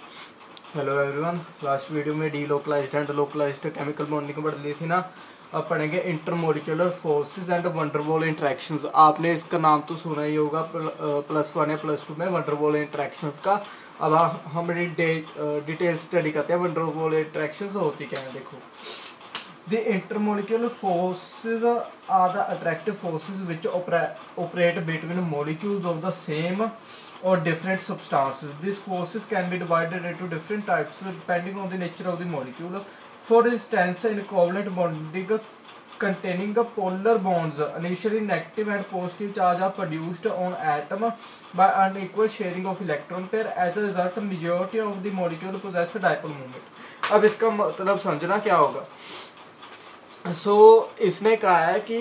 Hello everyone. Last video में delocalised and localised chemical bonding पढ़ ली थी ना। अब पढ़ेंगे intermolecular forces and van der Waals interactions. आपने इसका नाम तो सुना ही होगा +1 या +2 में वंडरवॉल इंटरेक्शंस का। अब हम डिटेल स्टडी करते हैं वंडरवॉल इंटरेक्शंस होती क्या है। देखो, The intermolecular forces are the attractive forces which operate between molecules of the same or different substances. These forces can be divided into different types depending on the nature of the molecule. For instance, in covalent bonding containing polar bonds, initially negative and positive charge are produced on atom by unequal sharing of electron pair. As a result, majority of the molecule possess dipole moment. अब इसका मतलब समझना क्या होगा। इसने कहा है कि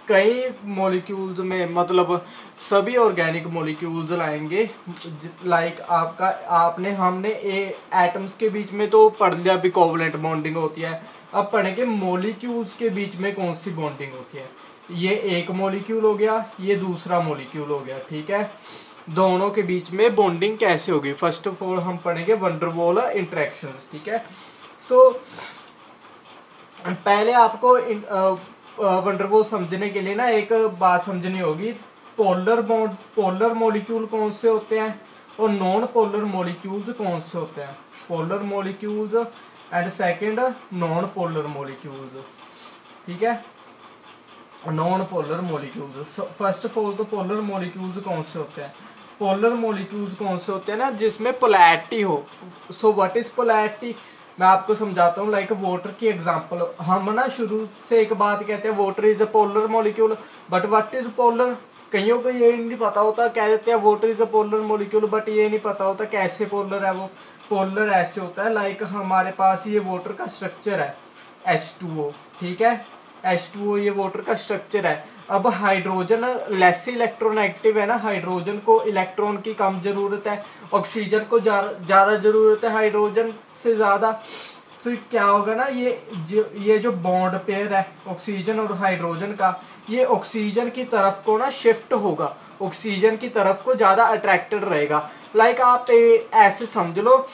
कई मॉलिक्यूल्स में, मतलब सभी ऑर्गेनिक मॉलिक्यूल्स लाएंगे। लाइक हमने एटम्स के बीच में तो पढ़ लिया भी कोवलेंट बॉन्डिंग होती है। अब पढ़ेंगे मॉलिक्यूल्स के बीच में कौन सी बॉन्डिंग होती है। ये एक मॉलिक्यूल हो गया, ये दूसरा मॉलिक्यूल हो गया, ठीक है। दोनों के बीच में बॉन्डिंग कैसे होगी, फर्स्ट ऑफ ऑल हम पढ़ेंगे वंडरवॉल इंटरेक्शंस, ठीक है। पहले आपको वंडरवॉल समझने के लिए ना एक बात समझनी होगी। पोलर मॉलिक्यूल कौन से होते हैं और नॉन पोलर मॉलिक्यूल्स कौन से होते हैं। Polar molecules and second non polar molecules, ठीक है। Non polar molecules, first of all तो पोलर मॉलिक्यूल्स कौन से होते हैं। पोलर मॉलिक्यूल्स कौन से होते हैं ना, जिसमें पोलैरिटी हो। सो व्हाट इज पोलैरिटी, मैं आपको समझाता हूँ। लाइक वाटर की एग्जांपल, हम ना शुरू से एक बात कहते हैं water is a polar molecule, but what is polar. कईयों को ये नहीं पता होता, कह देते हैं water is a polar molecule, but ये नहीं पता होता कैसे पोलर है वो। पोलर ऐसे होता है, लाइक हमारे पास ये वाटर का स्ट्रक्चर है H2O, ठीक है। H2O ये वाटर का स्ट्रक्चर है। अब हाइड्रोजन लेस इलेक्ट्रोनेगेटिव है ना, हाइड्रोजन को इलेक्ट्रॉन की कम जरूरत है, ऑक्सीजन को ज़्यादा जरूरत है हाइड्रोजन से ज़्यादा। सो क्या होगा ना, ये जो बॉन्ड पेयर है ऑक्सीजन और हाइड्रोजन का, ये ऑक्सीजन की तरफ को ना शिफ्ट होगा, ऑक्सीजन की तरफ को ज़्यादा अट्रैक्टेड रहेगा। लाइक आप ऐसे समझ लो,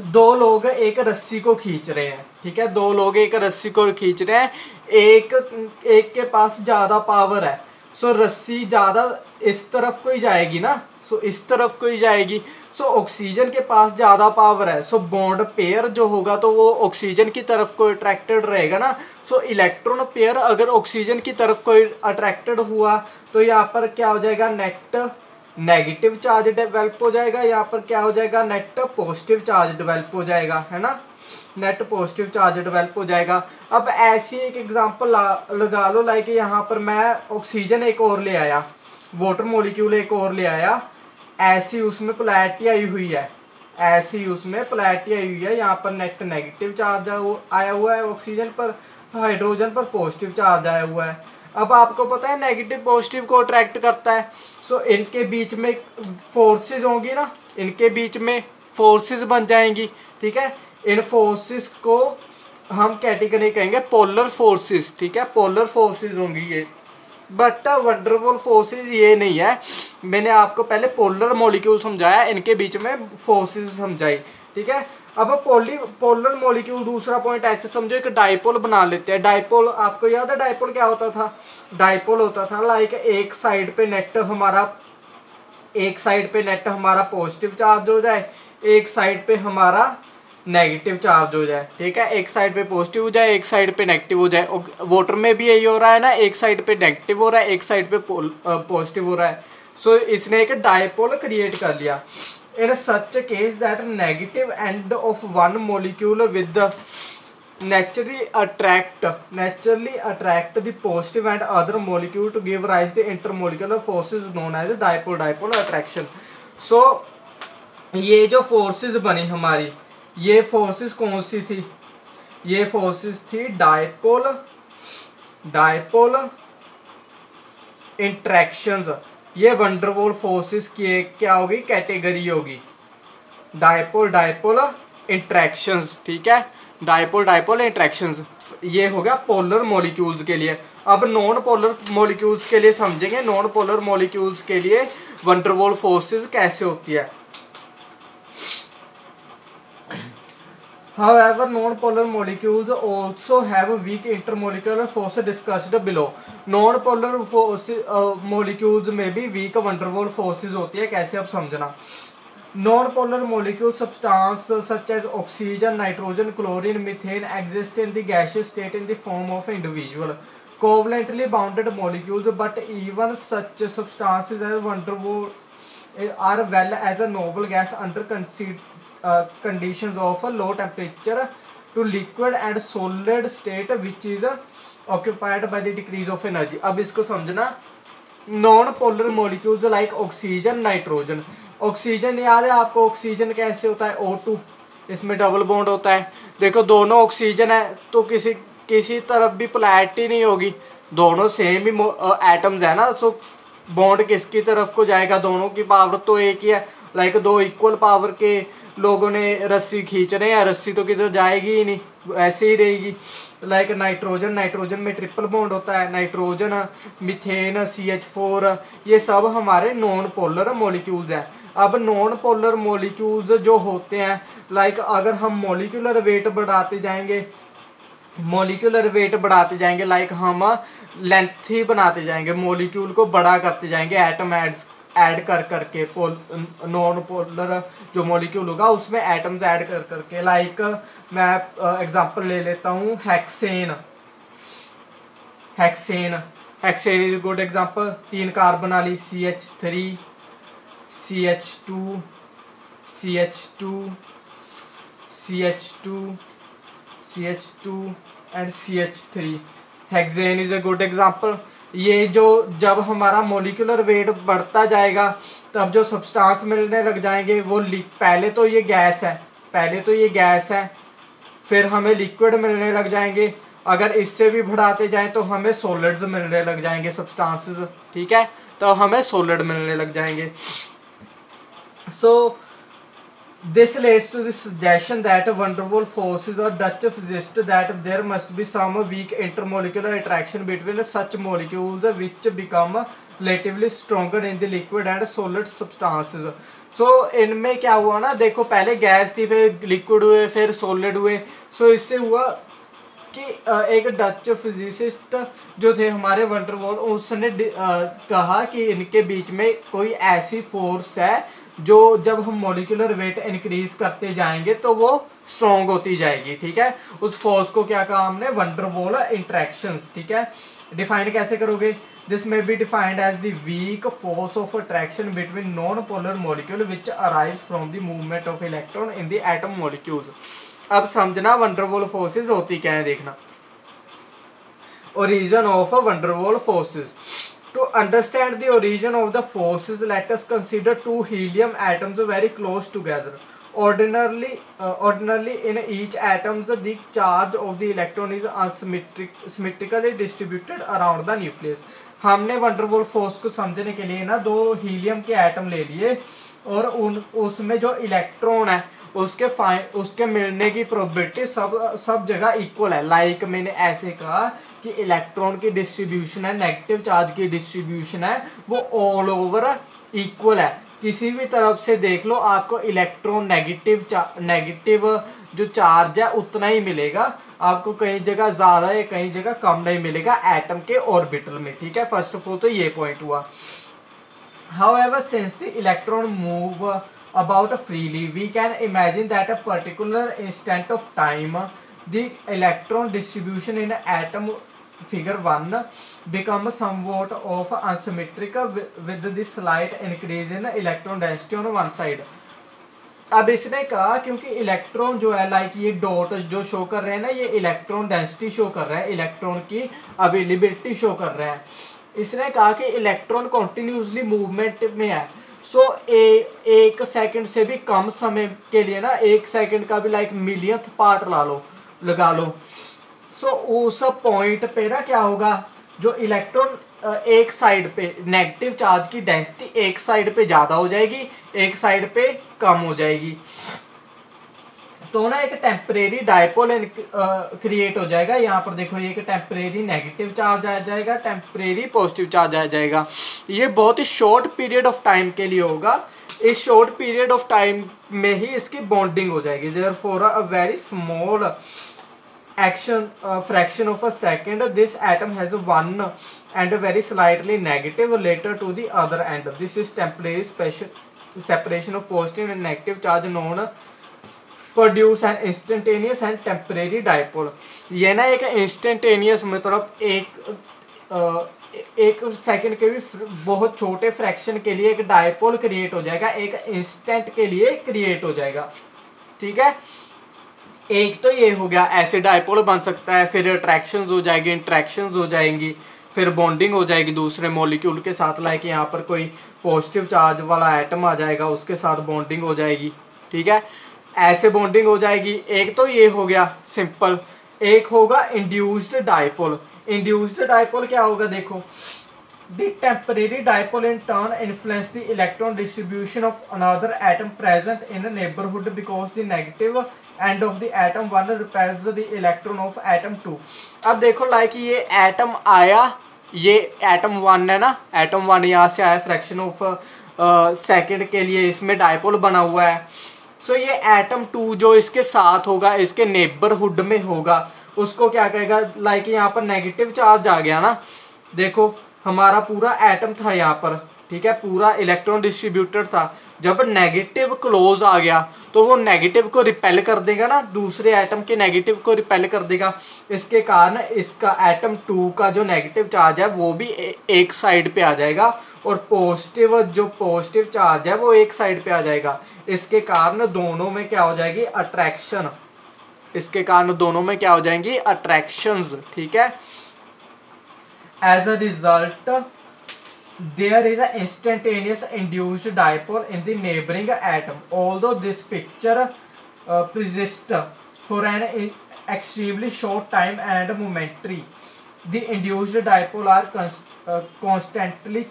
दो लोग एक रस्सी को खींच रहे हैं, ठीक है। दो लोग एक रस्सी को खींच रहे हैं, एक के पास ज़्यादा पावर है। सो रस्सी ज़्यादा इस तरफ को ही जाएगी ना, सो इस तरफ को ही जाएगी। सो ऑक्सीजन के पास ज़्यादा पावर है, सो बॉन्ड पेयर जो होगा तो वो ऑक्सीजन की तरफ को अट्रैक्टेड रहेगा ना। सो इलेक्ट्रॉन पेयर अगर ऑक्सीजन की तरफ को अट्रैक्टेड हुआ तो यहाँ पर क्या हो जाएगा, नेट नेगेटिव चार्ज डेवलप हो जाएगा। यहाँ पर क्या हो जाएगा, नेट पॉजिटिव चार्ज डेवलप हो जाएगा, है ना। नेट पॉजिटिव चार्ज डेवलप हो जाएगा। अब ऐसी एक एग्जांपल लगा लो, लाइक यहाँ पर मैं ऑक्सीजन एक और ले आया, वाटर मॉलिक्यूल एक और ले आया, ऐसी उसमें पोलैरिटी आई हुई है, ऐसी उसमें पोलैरिटी आई हुई है। यहाँ पर नेट नेगेटिव चार्ज आया हुआ है ऑक्सीजन पर, हाइड्रोजन पर पॉजिटिव चार्ज आया हुआ है। अब आपको पता है नेगेटिव पॉजिटिव को अट्रैक्ट करता है। सो इनके बीच में फोर्सेस होंगी ना, इनके बीच में फोर्सेस बन जाएंगी, ठीक है। इन फोर्सेस को हम कैटेगरी कहेंगे पोलर फोर्सेस, ठीक है। पोलर फोर्सेस होंगी ये, बट वंडरवॉल फोर्सेस ये नहीं है। मैंने आपको पहले पोलर मॉलिक्यूल समझाया, इनके बीच में फोर्सेस समझाई, ठीक है। अब पोलर मॉलिक्यूल दूसरा पॉइंट ऐसे समझो, एक डाइपोल बना लेते हैं। डाइपोल आपको याद है डाइपोल क्या होता था। डाइपोल होता था लाइक एक साइड पे नेट हमारा पॉजिटिव चार्ज हो जाए, एक साइड पे हमारा नेगेटिव चार्ज हो जाए, ठीक है। एक साइड पे पॉजिटिव हो जाए, एक साइड पे नेगेटिव हो जाए। वाटर में भी यही हो रहा है ना, एक साइड पे नेगेटिव हो रहा है, एक साइड पे पॉजिटिव हो रहा है। सो इसने एक डाइपोल क्रिएट कर लिया। In such a case that negative end of one molecule with the naturally attract the positive and other molecule to give rise to intermolecular forces known as dipole attraction. So ये जो forces बनी हमारी, ये forces कौन सी थी, ये forces थी dipole interactions। ये वंडरवॉल फोर्सेस की क्या होगी, कैटेगरी होगी, डाइपोल इंट्रैक्शंस, ठीक है। डाइपोल इंट्रैक्शंस ये हो गया पोलर मॉलिक्यूल्स के लिए। अब नॉन पोलर मॉलिक्यूल्स के लिए समझेंगे, नॉन पोलर मॉलिक्यूल्स के लिए वंडरवॉल फोर्सेस कैसे होती है। However, non-polar molecules also have weak intermolecular force discussed below. Non-polar molecules में भी weak van der Waals forces होती है, कैसे अब समझना. Non-polar molecule substance such as oxygen, nitrogen, chlorine, methane exist in the gaseous state in the form of individual covalently bounded molecules, but even such substances as van der Waals are well as a noble gas under conditions of a low temperature to liquid and solid state which is occupied by the decrease of energy. अब इसको समझना. Non polar molecules like oxygen, nitrogen. Oxygen याद है आपको, oxygen कैसे होता है, O2, इसमें डबल बॉन्ड होता है. देखो दोनों ऑक्सीजन है तो किसी तरफ भी पोलैरिटी नहीं होगी, दोनों सेम ही एटम्स है ना. सो बॉन्ड किसकी तरफ को जाएगा, दोनों की पावर तो एक ही है. लाइक दो इक्वल पावर के लोगों ने रस्सी खींच रहे हैं, रस्सी तो किधर जाएगी ही नहीं, ऐसे ही रहेगी. लाइक नाइट्रोजन में ट्रिपल बॉन्ड होता है. नाइट्रोजन, मीथेन, CH4, ये सब हमारे नॉन पोलर मॉलिक्यूल्स हैं. अब नॉन पोलर मॉलिक्यूल्स जो होते हैं, लाइक अगर हम मॉलिक्यूलर वेट बढ़ाते जाएंगे, लाइक हम लेंथ ही बनाते जाएंगे, मॉलिक्यूल को बड़ा करते जाएंगे, एटम ऐड कर करके. नॉन पोलर जो मॉलिक्यूल होगा उसमें एटम्स ऐड कर करके. लाइक मैं एग्जांपल ले लेता हूँ hexane is good example. 3 carbon वाली, CH3, CH2, and CH3. Hexane is a good example. ये जो जब हमारा मोलिकुलर वेट बढ़ता जाएगा तब जो सब्सटेंस मिलने लग जाएंगे वो पहले तो ये गैस है, फिर हमें लिक्विड मिलने लग जाएंगे. अगर इससे भी बढ़ाते जाएं तो हमें सॉलिड्स मिलने लग जाएंगे, सब्सटेंसेस, ठीक है, तो हमें सॉलिड मिलने लग जाएंगे. सो this leads to the suggestion that van der Waals forces or Dutch suggest that there must be some weak intermolecular attraction between such molecules which become relatively stronger in the liquid and solid substances. So इनमें क्या हुआ ना, देखो पहले gas थी, फिर liquid हुए, फिर सॉलिड हुए. सो इससे हुआ कि एक डच फिजिसिस्ट जो थे हमारे van der Waals, उसने कहा कि इनके बीच में कोई ऐसी फोर्स है जो जब हम मॉलिक्यूलर वेट इंक्रीज करते जाएंगे तो वो स्ट्रॉन्ग होती जाएगी, ठीक है. उस फोर्स को क्या कहा हमने, van der Waals इंट्रैक्शंस, ठीक है. डिफाइन कैसे करोगे, this may be defined as the weak force of attraction between non polar molecule which arise from the movement of electron in the atom molecules. अब समझना van der Waals फोर्सेज होती क्या है, देखना. Origin of van der Waals forces. To understand the origin of the forces, let us consider 2 helium atoms very close together. Ordinarily in each atom the charge of the electron is symmetrically distributed around the nucleus. हमने van der Waals force को समझने के लिए ना 2 helium के atom ले लिए और उसमें जो इलेक्ट्रॉन है उसके मिलने की प्रोबेबिलिटी सब जगह इक्वल है. लाइक मैंने ऐसे कहा कि इलेक्ट्रॉन की डिस्ट्रीब्यूशन है, नेगेटिव चार्ज की डिस्ट्रीब्यूशन है, वो ऑल ओवर इक्वल है. किसी भी तरफ से देख लो आपको इलेक्ट्रॉन नेगेटिव जो चार्ज है उतना ही मिलेगा, आपको कहीं जगह ज़्यादा या कहीं जगह कम नहीं मिलेगा एटम के ऑर्बिटल में, ठीक है. फर्स्ट ऑफ ऑल तो ये पॉइंट हुआ. However, since the electron move about freely, we can imagine that a particular instant of time, the electron distribution in atom figure 1 becomes somewhat of unsymmetrical with the slight increase in electron density on one side. अब इसने कहा क्योंकि electron जो है, like ये dot जो show कर रहे हैं ना, ये इलेक्ट्रॉन डेंसिटी शो कर रहे हैं, इलेक्ट्रॉन की अवेलेबिलिटी शो कर रहे हैं. इसने कहा कि इलेक्ट्रॉन कॉन्टिन्यूसली मूवमेंट में है. सो एक सेकंड से भी कम समय के लिए ना, 1 सेकंड का भी लाइक मिलियंथ पार्ट लगा लो. सो उस पॉइंट पे ना क्या होगा, जो इलेक्ट्रॉन एक साइड पे नेगेटिव चार्ज की डेंसिटी एक साइड पे ज़्यादा हो जाएगी, एक साइड पे कम हो जाएगी. तो ना एक टेम्परेरी डायपोल क्रिएट हो जाएगा. यहाँ पर देखो ये एक टेम्परेरी नेगेटिव चार्ज आ जाएगा, टेम्परेरी पॉजिटिव चार्ज आ जाएगा. ये बहुत ही शॉर्ट पीरियड ऑफ टाइम के लिए होगा. इस शॉर्ट पीरियड ऑफ टाइम में ही इसकी बॉन्डिंग हो जाएगी। Therefore a very small action fraction of a second this atom has one and very slightly negative later to the other end. This is temporary separation of positive and negative charge known produce an instantaneous and temporary dipole. ये ना एक instantaneous मतलब एक second के भी बहुत छोटे fraction के लिए एक डाइपोल क्रिएट हो जाएगा, एक इंस्टेंट के लिए क्रिएट हो जाएगा। ठीक है, एक तो ये हो गया, ऐसे डाइपोल बन सकता है, फिर अट्रैक्शंस हो जाएगी, इंट्रैक्शंस हो जाएंगी, फिर बॉन्डिंग हो जाएगी दूसरे मॉलिक्यूल के साथ, लाइक यहाँ पर कोई पॉजिटिव चार्ज वाला एटम आ जाएगा, उसके साथ बॉन्डिंग हो जाएगी। ठीक है, ऐसे बॉन्डिंग हो जाएगी। एक तो ये हो गया सिंपल, एक होगा इंड्यूस्ड डाइपोल। इंड्यूस्ड डाइपोल क्या होगा, देखो, the temporary dipole in turn influence the electron distribution of another atom present in neighbourhood because the negative end of the atom one repels the electron of atom two. अब देखो like ये atom आया, ये atom one है ना, atom one यहाँ से आया, फ्रैक्शन ऑफ सेकेंड के लिए इसमें डाइपोल बना हुआ है। सो ये एटम टू जो इसके साथ होगा, इसके नेबरहुड में होगा, उसको क्या कहेगा, लाइक यहाँ पर नेगेटिव चार्ज आ गया ना, देखो हमारा पूरा एटम था यहाँ पर, ठीक है, पूरा इलेक्ट्रॉन डिस्ट्रीब्यूटर था। जब नेगेटिव क्लोज आ गया तो वो नेगेटिव को रिपेल कर देगा ना, दूसरे एटम के नेगेटिव को रिपेल कर देगा। इसके कारण इसका एटम टू का जो नेगेटिव चार्ज है वो भी एक साइड पे आ जाएगा, और पॉजिटिव चार्ज है वो एक साइड पे आ जाएगा। इसके कारण दोनों में क्या हो जाएगी, अट्रैक्शन। इसके कारण दोनों में क्या हो जाएंगी, अट्रैक्शंस। ठीक है, as a result there is an instantaneous induced dipole in the neighboring atom. Although this picture persists for an extremely short time and momentary, the induced dipole are constantly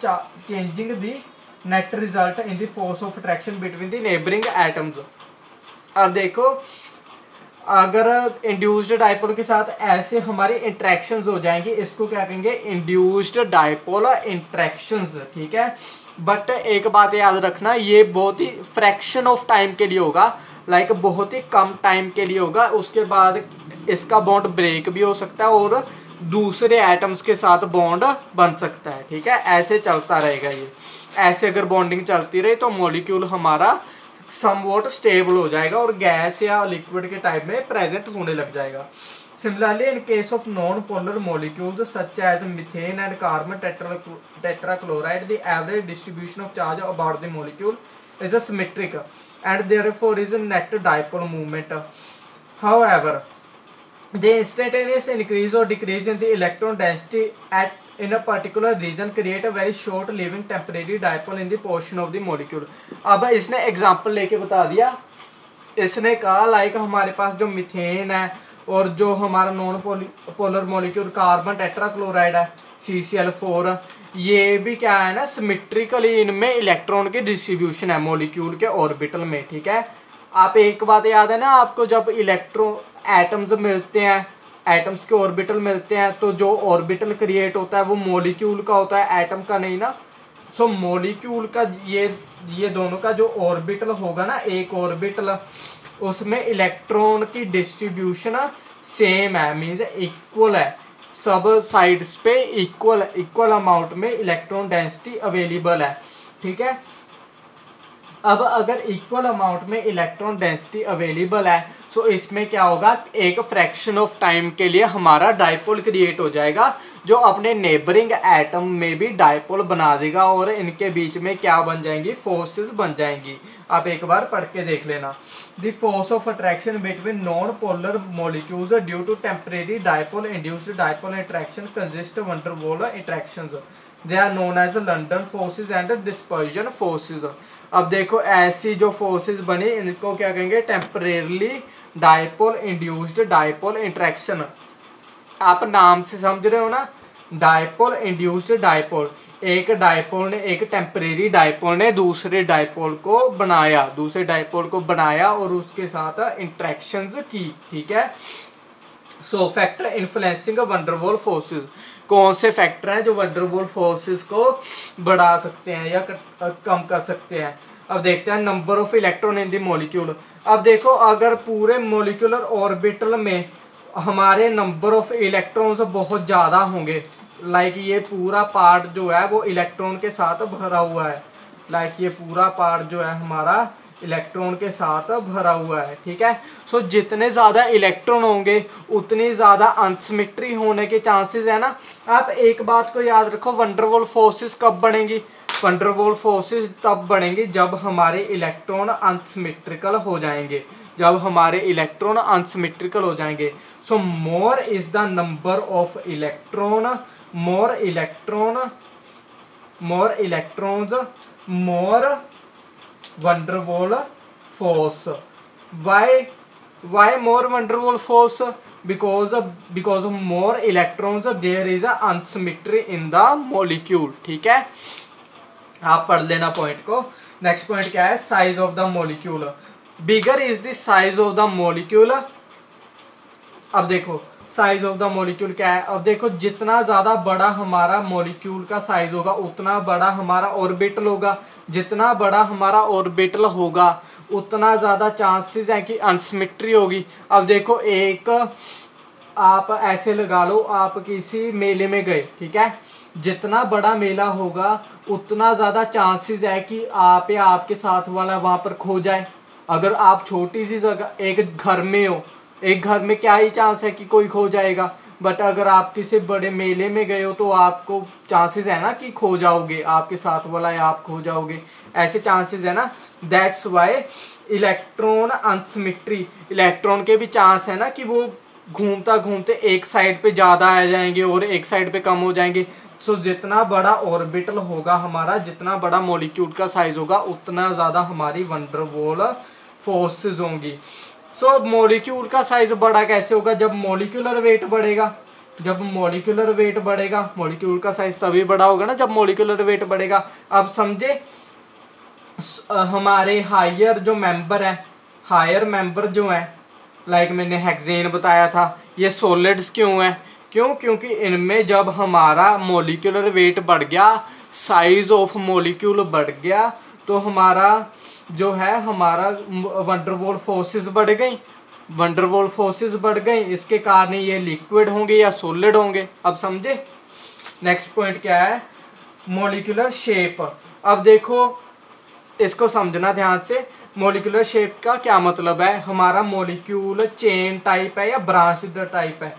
changing the net result in the force of attraction between the neighboring atoms. अब देखो, अगर induced dipole के साथ ऐसे हमारे interactions हो जाएंगे, इसको क्या कहेंगे, इंड्यूस्ड डाइपोल इंट्रैक्शंस। ठीक है, बट एक बात याद रखना, ये बहुत ही फ्रैक्शन ऑफ टाइम के लिए होगा, लाइक बहुत ही कम टाइम के लिए होगा। उसके बाद इसका बॉन्ड ब्रेक भी हो सकता है और दूसरे एटम्स के साथ बॉन्ड बन सकता है। ठीक है, ऐसे चलता रहेगा ये। ऐसे अगर बॉन्डिंग चलती रही तो मॉलिक्यूल हमारा समवॉट स्टेबल हो जाएगा और गैस या लिक्विड के टाइप में प्रेजेंट होने लग जाएगा। Similarly in case of non polar molecules such as methane and carbon tetrachloride the average distribution of charge about the molecule is a symmetric and therefore is a net dipole movement. However the instantaneous increase or decrease in the electron density at in a particular region create a very short living temporary dipole in the portion of the molecule. अब इसने example लेके बता दिया, इसने कहा like हमारे पास जो methane है और जो हमारा non polar molecule carbon tetrachloride है CCl4, ये भी क्या है ना, सिमेट्रिकली इनमें इलेक्ट्रॉन की डिस्ट्रीब्यूशन है मॉलिक्यूल के ऑर्बिटल में। ठीक है, आप एक बात याद है ना आपको, जब एटम्स मिलते हैं, एटम्स के ऑर्बिटल मिलते हैं, तो जो ऑर्बिटल क्रिएट होता है वो मॉलिक्यूल का होता है, एटम का नहीं ना। सो मॉलिक्यूल का ये दोनों का जो ऑर्बिटल होगा ना, एक ऑर्बिटल, उसमें इलेक्ट्रॉन की डिस्ट्रीब्यूशन सेम है, मीन्स इक्वल है, सब साइड्स पे इक्वल अमाउंट में इलेक्ट्रॉन डेंसिटी अवेलेबल है। ठीक है, अब अगर इक्वल अमाउंट में इलेक्ट्रॉन डेंसिटी अवेलेबल है, सो इसमें क्या होगा, एक फ्रैक्शन ऑफ टाइम के लिए हमारा डाइपोल क्रिएट हो जाएगा, जो अपने नेबरिंग एटम में भी डाइपोल बना देगा और इनके बीच में क्या बन जाएंगी, फोर्सेस बन जाएंगी। आप एक बार पढ़ के देख लेना। The force of attraction between non polar molecules due to temporary dipole induced dipole interaction consist of van der Waals interactions. They are known as London forces and dispersion forces. अब देखो ऐसी जो फोर्सेज बनी इनको क्या कहेंगे, temporarily dipole induced dipole interaction. आप नाम से समझ रहे हो ना, डाइपोल इंड्यूस्ड डाइपोल, एक डाइपोल ने, एक टेम्परेरी डाइपोल ने दूसरे डाइपोल को बनाया और उसके साथ इंट्रैक्शंस की। ठीक है, सो फैक्टर इन्फ्लुएंसिंग वंडरवॉल फोर्सेस, कौन से फैक्टर हैं जो वंडरवॉल फोर्सेस को बढ़ा सकते हैं या कम कर सकते हैं। अब देखते हैं number of electron in the molecule. अब देखो अगर पूरे मॉलिक्यूलर ऑर्बिटल में हमारे नंबर ऑफ इलेक्ट्रॉन्स बहुत ज़्यादा होंगे, लाइक ये पूरा पार्ट जो है वो इलेक्ट्रॉन के साथ भरा हुआ है, लाइक ये पूरा पार्ट जो है हमारा इलेक्ट्रॉन के साथ भरा हुआ है, ठीक है। सो जितने ज़्यादा इलेक्ट्रॉन होंगे उतनी ज़्यादा अनसिमेट्री होने के चांसेस है ना। आप एक बात को याद रखो, वंडरवॉल फोर्सेस कब बढ़ेंगी? वंडरवॉल फोर्सेस तब बढ़ेंगी जब हमारे इलेक्ट्रॉन अनसिमेट्रिकल हो जाएंगे, जब हमारे इलेक्ट्रॉन अनसिमेट्रिकल हो जाएंगे। So more is the number of electron, more electrons more van der Waals force. why more van der Waals force? because of more electrons there is a unsymmetry in the molecule, ठीक है। आप पढ़ लेना point को। Next point क्या है? Size of the molecule. Bigger is the size of the molecule. अब देखो साइज ऑफ द मॉलिक्यूल क्या है। अब देखो जितना ज़्यादा बड़ा हमारा मॉलिक्यूल का साइज होगा उतना बड़ा हमारा ऑर्बिटल होगा, जितना बड़ा हमारा ऑर्बिटल होगा उतना ज़्यादा चांसेस हैं कि अनसिमेट्री होगी। अब देखो एक आप ऐसे लगा लो, आप किसी मेले में गए, ठीक है, जितना बड़ा मेला होगा उतना ज़्यादा चांसेस है कि आप या आपके साथ वाला वहाँ पर खो जाए। अगर आप छोटी सी जगह एक घर में हो, एक घर में क्या ही चांस है कि कोई खो जाएगा, बट अगर आप किसी बड़े मेले में गए हो तो आपको चांसेस है ना कि खो जाओगे, आपके साथ वाला या आप खो जाओगे, ऐसे चांसेस है ना। दैट्स वाई इलेक्ट्रॉन अनसिमेट्री, इलेक्ट्रॉन के भी चांस है ना कि वो घूमता घूमते एक साइड पे ज़्यादा आ जाएंगे और एक साइड पे कम हो जाएंगे। सो जितना बड़ा ऑर्बिटल होगा हमारा, जितना बड़ा मॉलिक्यूल का साइज होगा उतना ज़्यादा हमारी वैन डर वाल फोर्सेस होंगी। सो मॉलिक्यूल का साइज बड़ा कैसे होगा? जब मॉलिक्यूलर वेट बढ़ेगा, जब मॉलिक्यूलर वेट बढ़ेगा, मॉलिक्यूल का साइज तभी बड़ा होगा ना जब मॉलिक्यूलर वेट बढ़ेगा। अब समझे हमारे हायर जो मेंबर है, हायर मेंबर जो है, लाइक मैंने हेक्सेन बताया था, ये सॉलिड्स क्यों है? क्यों? क्योंकि इनमें जब हमारा मॉलिक्यूलर वेट बढ़ गया, साइज ऑफ मॉलिक्यूल बढ़ गया, तो हमारा जो है हमारा वैन डर वाल फोर्सेस बढ़ गई, वैन डर वाल फोर्सेस बढ़ गई, इसके कारण ये लिक्विड होंगे या सॉलिड होंगे। अब समझे। नेक्स्ट पॉइंट क्या है? Molecular shape. अब देखो इसको समझना ध्यान से। मॉलिक्यूलर शेप का क्या मतलब है? हमारा मॉलिक्यूल चेन टाइप है या ब्रांच्ड टाइप है?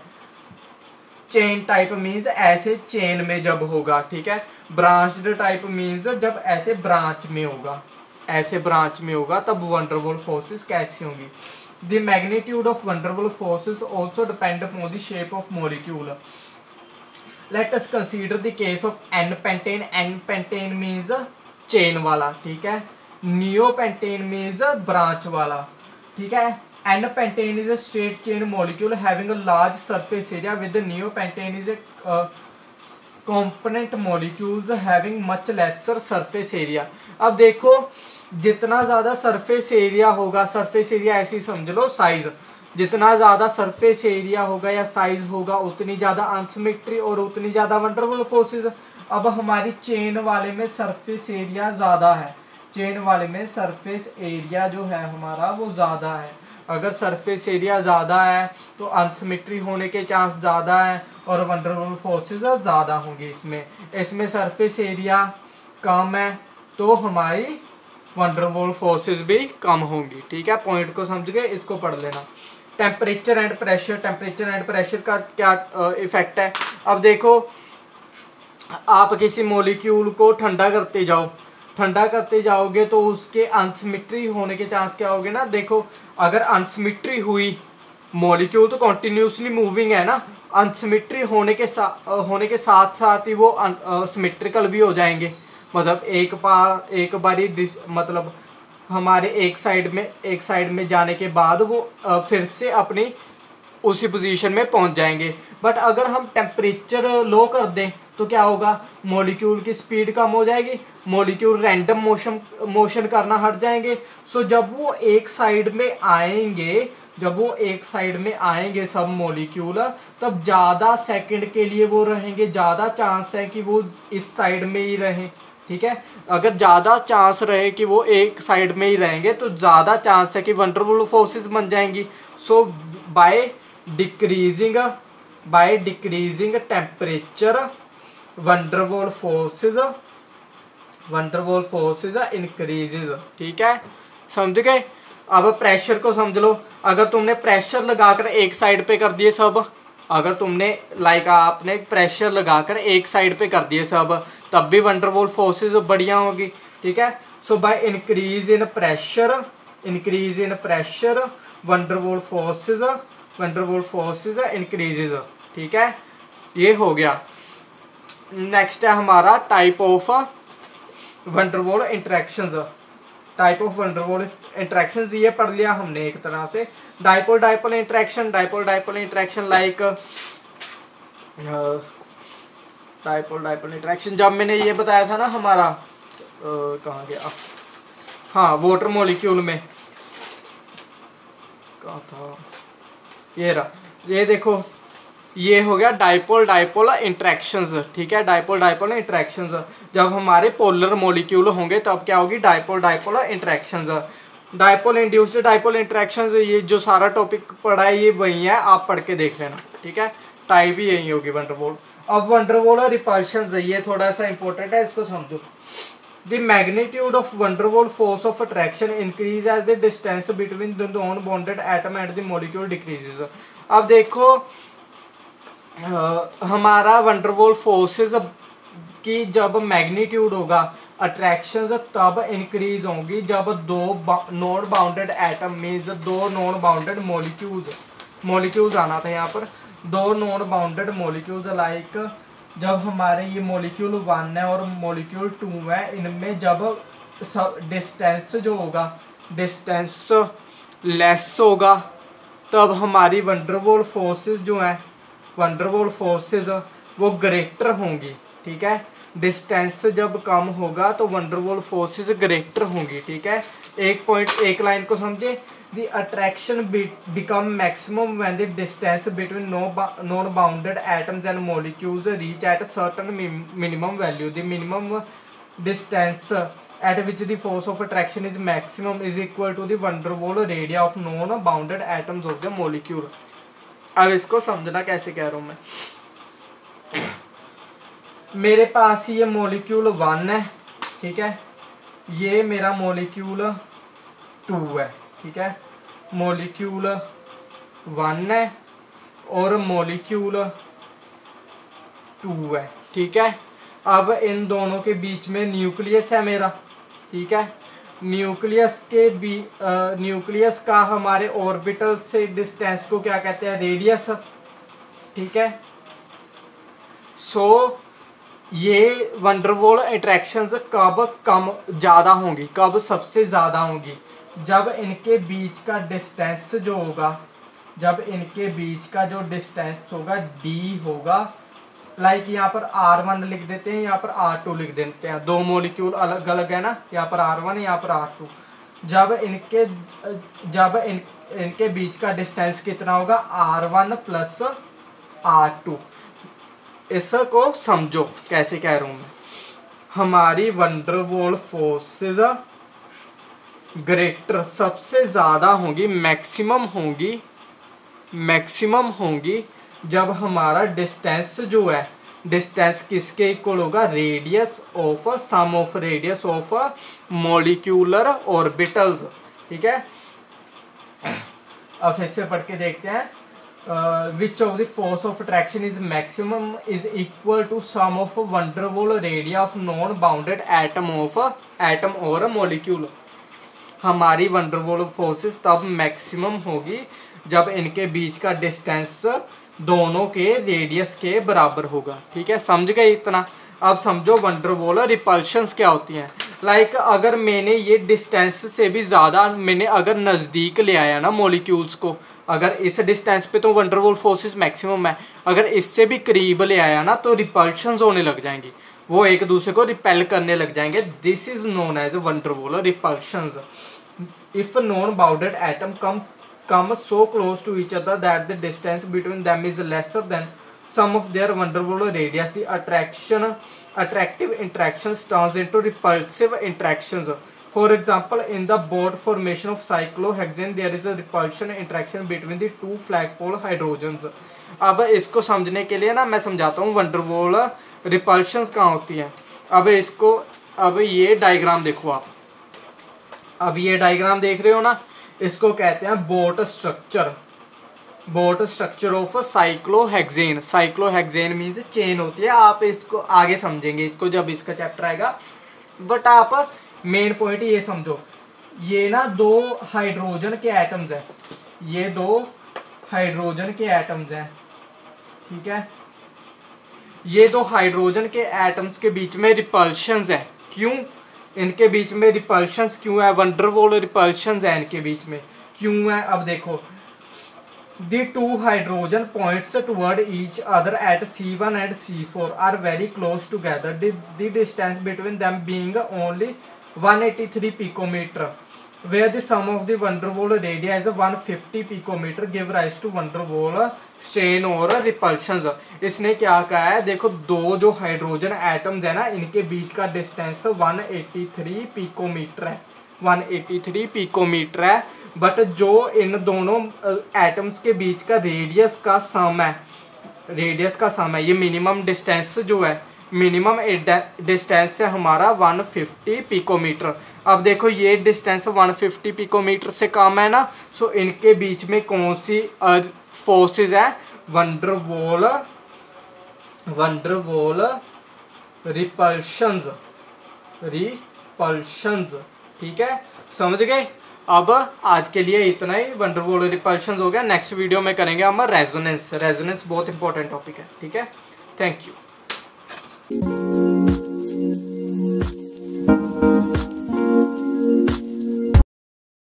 चेन टाइप मीन्स ऐसे चेन में जब होगा, ठीक है। ब्रांच्ड टाइप मीन्स जब ऐसे ब्रांच में होगा, ऐसे ब्रांच में होगा, तब वैन डर वाल फोर्सेस कैसी होंगी? The magnitude of van der Waals forces also depend upon the shape of molecule. Let us consider the case of n pentane. N pentane means chain वाला, ठीक है। Neo pentane means branch वाला, ठीक है। N pentane is a straight chain molecule having a large surface area with neo pentane is a component molecules having much lesser surface area। अब देखो जितना ज़्यादा सरफेस एरिया होगा, सरफेस एरिया ऐसे ही समझ लो साइज, जितना ज़्यादा सरफेस एरिया होगा या साइज होगा उतनी ज़्यादा अनसिमेट्री और उतनी ज़्यादा वैन डर वाल फोर्सेस। अब हमारी चेन वाले में सरफेस एरिया ज़्यादा है, चेन वाले में सरफेस एरिया जो है हमारा वो ज़्यादा है। अगर सरफेस एरिया ज़्यादा है तो अनसिमेट्री होने के चांस ज़्यादा है और वैन डर वाल फोर्सेस ज़्यादा होंगे। इसमें सरफेस एरिया कम है तो हमारी वैन डर वाल फोर्सेस भी कम होंगी, ठीक है। पॉइंट को समझ गए, इसको पढ़ लेना। Temperature and pressure. Temperature and pressure का क्या इफेक्ट है? अब देखो आप किसी मॉलिक्यूल को ठंडा करते जाओ, ठंडा करते जाओगे तो उसके अनसिमेट्री होने के चांस क्या होंगे ना। देखो अगर अनसिमेट्री हुई, मॉलिक्यूल तो कॉन्टिन्यूसली मूविंग है ना, अनसिमेट्री होने के साथ साथ ही वो सिमेट्रिकल भी हो जाएंगे। मतलब एक बारी मतलब हमारे एक साइड में जाने के बाद वो फिर से अपनी उसी पोजीशन में पहुंच जाएंगे। बट अगर हम टेम्परेचर लो कर दें तो क्या होगा? मॉलिक्यूल की स्पीड कम हो जाएगी, मॉलिक्यूल रैंडम मोशन करना हट जाएंगे। सो जब वो एक साइड में आएंगे सब मॉलिक्यूल, तब ज़्यादा सेकंड के लिए वो रहेंगे, ज़्यादा चांस है कि वो इस साइड में ही रहें, ठीक है। अगर ज़्यादा चांस रहे कि वो एक साइड में ही रहेंगे तो ज़्यादा चांस है कि वंडरवुल फोर्सेस बन जाएंगी। So by decreasing temperature van der Waals forces increases, ठीक है, समझ गए। अब प्रेशर को समझ लो। अगर तुमने प्रेशर लगाकर एक साइड पे कर दिए सब, अगर तुमने आपने प्रेशर लगाकर एक साइड पे कर दिए सब, तब भी वंडरवुल फोर्सेस बढ़िया होगी, ठीक है। So by increase in pressure van der Waals forces increases, ठीक है। ये हो गया। नेक्स्ट है हमारा टाइप ऑफ वंडरवुल इंटरेक्शंस। ये पढ़ लिया हमने एक तरह से। Dipole interaction like dipole interaction जब मैंने ये बताया था ना हमारा कहाँ गया, हाँ, वाटर मॉलिक्यूल में कहाँ था, ये रहा, ये देखो, ये हो गया डाइपोल इंटरेक्शंस, ठीक है। डाइपोल इंटरेक्शंस जब हमारे पोलर मॉलिक्यूल होंगे तब क्या होगी, dipole interactions. Dipole induced dipole interactions, ये जो सारा टॉपिक पढ़ा है ये वही है, आप पढ़ के देख लेना, ठीक है। टाइप भी यही होगी वंडरवुल। अब वंडरवुल रिपल्शंस, ये थोड़ा सा इंपॉर्टेंट है, इसको समझो। The magnitude of Vanderwaal force of attraction increase as the distance between the non-bonded atom and the molecule decreases। अब देखो हमारा वंडरवुल फोर्सेस की जब मैग्नीट्यूड होगा, अट्रैक्शंस तब इंक्रीज होंगी जब दो नॉन बाउंडेड एटम मीन्स दो नॉन बाउंडेड मॉलिक्यूल्स आना था यहाँ पर, दो नॉन बाउंडेड मॉलिक्यूल्स लाइक जब हमारे ये मॉलिक्यूल 1 है और मॉलिक्यूल 2 है, इनमें जब डिस्टेंस जो होगा, डिस्टेंस लेस होगा, तब हमारी वंडरवुल फोर्सेस जो हैं, वंडरवुल फोर्सेस वो ग्रेटर होंगी, ठीक है। डिस्टेंस जब कम होगा तो वंडरवुल फोर्सेस ग्रेटर होंगी, ठीक है। एक लाइन को समझे। The attraction become maximum when the distance between non-bounded atoms and molecules reach at a certain minimum value. The minimum distance at which the force of attraction is maximum is equal to the Vanderwaal radius of non-bounded atoms of the molecule. अब इसको समझना कैसे कह रहा हूँ मैं। मेरे पास ये मॉलिक्यूल 1 है, ठीक है, ये मेरा मॉलिक्यूल 2 है, ठीक है। मॉलिक्यूल 1 है और मॉलिक्यूल 2 है, ठीक है। अब इन दोनों के बीच में न्यूक्लियस है मेरा, ठीक है। न्यूक्लियस का हमारे ऑर्बिटल से डिस्टेंस को क्या कहते हैं, रेडियस, ठीक है। सो ये वंडरवुल इंटरेक्शंस कब कम ज़्यादा होंगी, कब सबसे ज़्यादा होंगी, जब इनके बीच का डिस्टेंस जो होगा, जब इनके बीच का जो डिस्टेंस होगा d होगा, लाइक यहाँ पर R1 लिख देते हैं, यहाँ पर R2 लिख देते हैं, दो मॉलिक्यूल अलग अलग है ना, यहाँ पर R1 यहाँ पर R2। जब इनके बीच का डिस्टेंस कितना होगा, R1 प्लस R2। इसको समझो कैसे कह रहा हूँ मैं। हमारी वंडरवुल फोर्सेस ग्रेटर सबसे ज़्यादा होंगी, मैक्सिमम होंगी जब हमारा डिस्टेंस जो है, डिस्टेंस किसके इक्वल होगा, radius of sum of radius of molecular orbitals, ठीक है। अब फिर से पढ़ के देखते हैं। Which of the force of attraction is maximum is equal to sum of van der Waals radii of non bounded atom और मॉलिक्यूल। हमारी वंडरवुल फोर्सेस तब मैक्सिमम होगी जब इनके बीच का डिस्टेंस दोनों के रेडियस के बराबर होगा, ठीक है। समझ गए इतना। अब समझो वंडरवुल रिपल्शंस क्या होती हैं। लाइक अगर मैंने ये डिस्टेंस से भी ज़्यादा मैंने अगर नज़दीक ले आया ना मॉलिक्यूल्स को, अगर इस डिस्टेंस पे तो वंडरवुल फोर्सेस मैक्सिमम है, अगर इससे भी करीब ले आया ना तो रिपल्शंस होने लग जाएंगी, वो एक दूसरे को रिपेल करने लग जाएंगे। This is known as van der Waals repulsions. If non bounded atom come so close to each other that the distance between them is lesser than sum of their Vanderwaal radius, the attraction attractive interactions turns into repulsive interactions. For example, in the bond formation of cyclohexane there is a repulsion interaction between the two flagpole hydrogens. अब इसको समझने के लिए ना मैं समझाता हूँ wonder wall repulsions कहाँ होती हैं। अब ये डायग्राम देखो आप, अब ये डायग्राम देख रहे हो ना, इसको कहते हैं boat structure, boat structure of cyclohexane. Cyclohexane means chain होती है, आप इसको आगे समझेंगे इसको जब इसका चैप्टर आएगा, बट आप मेन पॉइंट ये समझो, ये ना दो हाइड्रोजन के एटम्स हैं, ये दो हाइड्रोजन के एटम्स हैं, ठीक है, ये दो हाइड्रोजन के एटम्स के बीच में रिपल्शंस है। क्यों इनके बीच में रिपल्शंस क्यों है? वंडर वॉल रिपल्शंस है इनके बीच में, क्यों है? अब देखो, the two hydrogen points toward each other at C1 and C4 are very close together, the distance between them being only 183 picometer, where the sum of the van der Waals radii is 150 picometer, give rise to van der Waals strain और repulsions। इसने क्या कहा है, देखो दो जो hydrogen atoms है ना, इनके बीच का डिस्टेंस 183 पिकोमीटर है, 183 पिकोमीटर है, बट जो इन दोनों एटम्स के बीच का रेडियस का सम है, रेडियस का सम है, ये मिनिमम डिस्टेंस जो है, मिनिमम डिस्टेंस है हमारा 150 पिकोमीटर। अब देखो ये डिस्टेंस 150 पिकोमीटर से कम है ना, सो इनके बीच में कौन सी फोर्सेस है? वंडर वॉल रिपल्शंस, ठीक है, समझ गए? अब आज के लिए इतना ही, वंडर वॉल रिपल्शंस हो गया। नेक्स्ट वीडियो में करेंगे हम रेजोनेंस। रेजोनेंस बहुत इंपॉर्टेंट टॉपिक है, ठीक है। Thank you.